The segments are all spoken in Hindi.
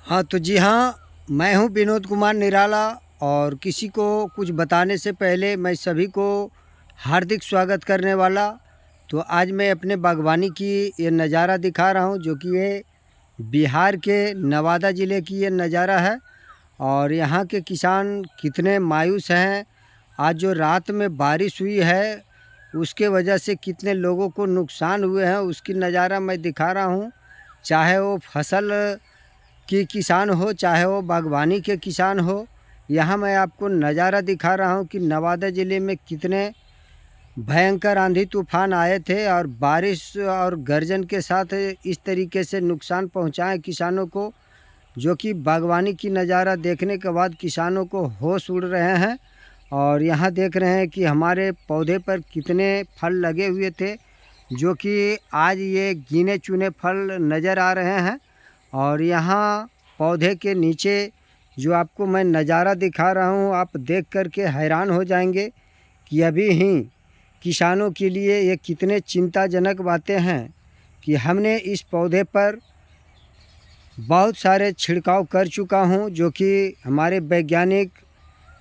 हाँ, तो जी हाँ, मैं हूँ विनोद कुमार निराला। और किसी को कुछ बताने से पहले मैं सभी को हार्दिक स्वागत करने वाला। तो आज मैं अपने बागवानी की ये नज़ारा दिखा रहा हूँ, जो कि ये बिहार के नवादा ज़िले की ये नज़ारा है। और यहाँ के किसान कितने मायूस हैं। आज जो रात में बारिश हुई है, उसके वजह से कितने लोगों को नुकसान हुए हैं, उसकी नज़ारा मैं दिखा रहा हूँ। चाहे वो फसल कि किसान हो, चाहे वो बागवानी के किसान हो, यहाँ मैं आपको नज़ारा दिखा रहा हूँ कि नवादा ज़िले में कितने भयंकर आंधी तूफान आए थे और बारिश और गर्जन के साथ इस तरीके से नुकसान पहुँचाए किसानों को, जो कि बागवानी की नज़ारा देखने के बाद किसानों को होश उड़ रहे हैं। और यहाँ देख रहे हैं कि हमारे पौधे पर कितने फल लगे हुए थे, जो कि आज ये गिने चुने फल नज़र आ रहे हैं। और यहाँ पौधे के नीचे जो आपको मैं नज़ारा दिखा रहा हूँ, आप देख कर के हैरान हो जाएंगे कि अभी ही किसानों के लिए ये कितने चिंताजनक बातें हैं कि हमने इस पौधे पर बहुत सारे छिड़काव कर चुका हूँ, जो कि हमारे वैज्ञानिक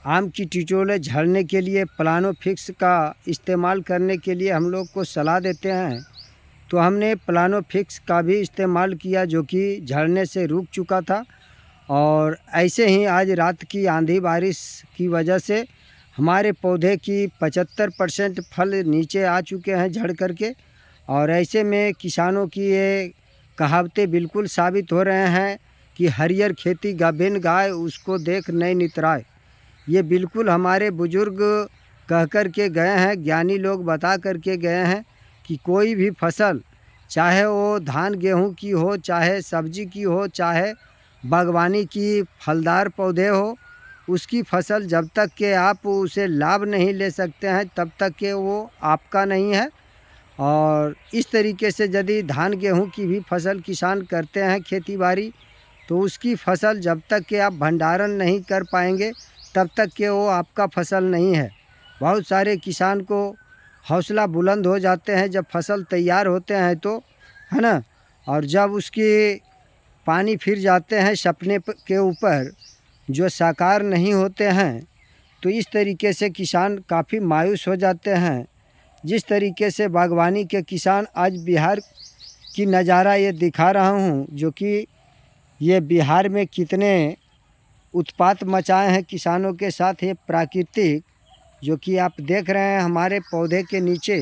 आम की टिटोले झड़ने के लिए प्लानोफिक्स का इस्तेमाल करने के लिए हम लोग को सलाह देते हैं। तो हमने प्लानोफिक्स का भी इस्तेमाल किया, जो कि झड़ने से रुक चुका था। और ऐसे ही आज रात की आंधी बारिश की वजह से हमारे पौधे की 75% फल नीचे आ चुके हैं झड़ करके। और ऐसे में किसानों की ये कहावतें बिल्कुल साबित हो रहे हैं कि हरियर खेती बिन गाय उसको देख नहीं नितराए। ये बिल्कुल हमारे बुजुर्ग कह कर के गए हैं, ज्ञानी लोग बता कर के गए हैं कि कोई भी फसल, चाहे वो धान गेहूं की हो, चाहे सब्जी की हो, चाहे बागवानी की फलदार पौधे हो, उसकी फसल जब तक के आप उसे लाभ नहीं ले सकते हैं, तब तक के वो आपका नहीं है। और इस तरीके से यदि धान गेहूं की भी फसल किसान करते हैं खेती बाड़ी, तो उसकी फसल जब तक के आप भंडारण नहीं कर पाएंगे, तब तक के वो आपका फसल नहीं है। बहुत सारे किसान को हौसला बुलंद हो जाते हैं जब फसल तैयार होते हैं, तो है ना। और जब उसकी पानी फिर जाते हैं सपने के ऊपर, जो साकार नहीं होते हैं, तो इस तरीके से किसान काफ़ी मायूस हो जाते हैं। जिस तरीके से बागवानी के किसान आज बिहार की नज़ारा ये दिखा रहा हूँ, जो कि ये बिहार में कितने उत्पात मचाए हैं किसानों के साथ। ये प्राकृतिक, जो कि आप देख रहे हैं हमारे पौधे के नीचे,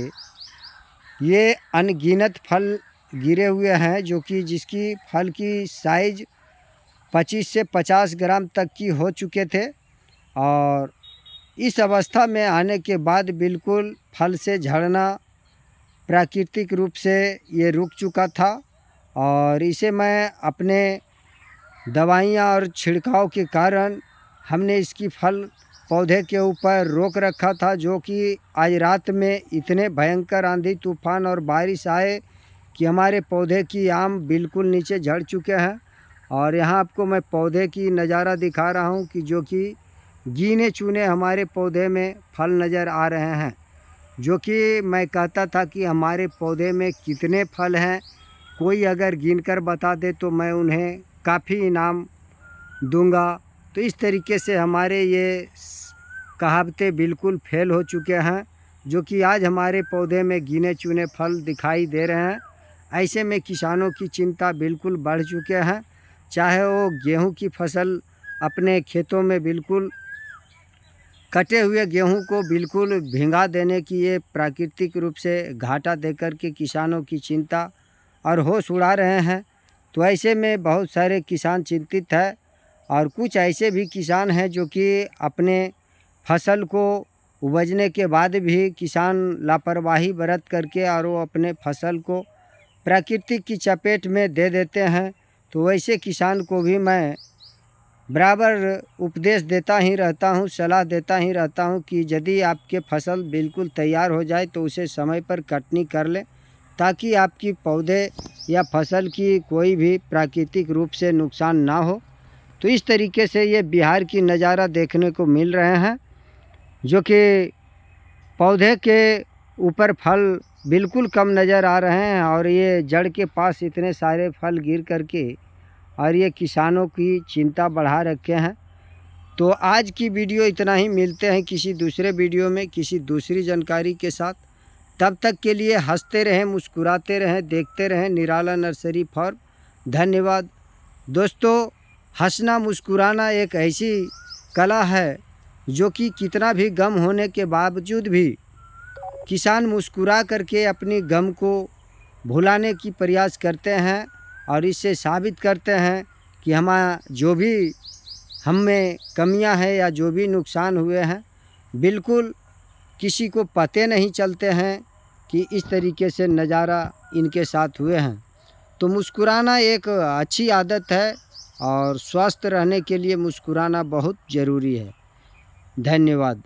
ये अनगिनत फल गिरे हुए हैं, जो कि जिसकी फल की साइज़ 25 से 50 ग्राम तक की हो चुके थे। और इस अवस्था में आने के बाद बिल्कुल फल से झड़ना प्राकृतिक रूप से ये रुक चुका था। और इसे मैं अपने दवाइयाँ और छिड़काव के कारण हमने इसकी फल पौधे के ऊपर रोक रखा था, जो कि आज रात में इतने भयंकर आंधी तूफान और बारिश आए कि हमारे पौधे की आम बिल्कुल नीचे झड़ चुके हैं। और यहाँ आपको मैं पौधे की नज़ारा दिखा रहा हूँ कि जो कि गिने चुने हमारे पौधे में फल नज़र आ रहे हैं। जो कि मैं कहता था कि हमारे पौधे में कितने फल हैं, कोई अगर गिनकर बता दे तो मैं उन्हें काफ़ी इनाम दूंगा। तो इस तरीके से हमारे ये कहावतें बिल्कुल फेल हो चुके हैं, जो कि आज हमारे पौधे में गिने चुने फल दिखाई दे रहे हैं। ऐसे में किसानों की चिंता बिल्कुल बढ़ चुके हैं। चाहे वो गेहूं की फसल अपने खेतों में बिल्कुल कटे हुए गेहूं को बिल्कुल भिंगा देने की ये प्राकृतिक रूप से घाटा देकर के किसानों की चिंता और होश उड़ा रहे हैं। तो ऐसे में बहुत सारे किसान चिंतित है। और कुछ ऐसे भी किसान हैं जो कि अपने फसल को उपजने के बाद भी किसान लापरवाही बरत करके और वो अपने फसल को प्राकृतिक की चपेट में दे देते हैं। तो वैसे किसान को भी मैं बराबर उपदेश देता ही रहता हूँ, सलाह देता ही रहता हूँ कि यदि आपके फसल बिल्कुल तैयार हो जाए तो उसे समय पर कटनी कर लें, ताकि आपकी पौधे या फसल की कोई भी प्राकृतिक रूप से नुकसान ना हो। तो इस तरीके से ये बिहार की नज़ारा देखने को मिल रहे हैं, जो कि पौधे के ऊपर फल बिल्कुल कम नज़र आ रहे हैं। और ये जड़ के पास इतने सारे फल गिर करके और ये किसानों की चिंता बढ़ा रखे हैं। तो आज की वीडियो इतना ही, मिलते हैं किसी दूसरे वीडियो में किसी दूसरी जानकारी के साथ। तब तक के लिए हंसते रहें, मुस्कुराते रहें, देखते रहें निराला नर्सरी फार्म। धन्यवाद दोस्तों। हंसना मुस्कुराना एक ऐसी कला है जो कि कितना भी गम होने के बावजूद भी किसान मुस्कुरा करके अपनी गम को भुलाने की प्रयास करते हैं और इससे साबित करते हैं कि जो भी हम में कमियां हैं या जो भी नुकसान हुए हैं, बिल्कुल किसी को पते नहीं चलते हैं कि इस तरीके से नज़ारा इनके साथ हुए हैं। तो मुस्कुराना एक अच्छी आदत है और स्वस्थ रहने के लिए मुस्कुराना बहुत ज़रूरी है। धन्यवाद।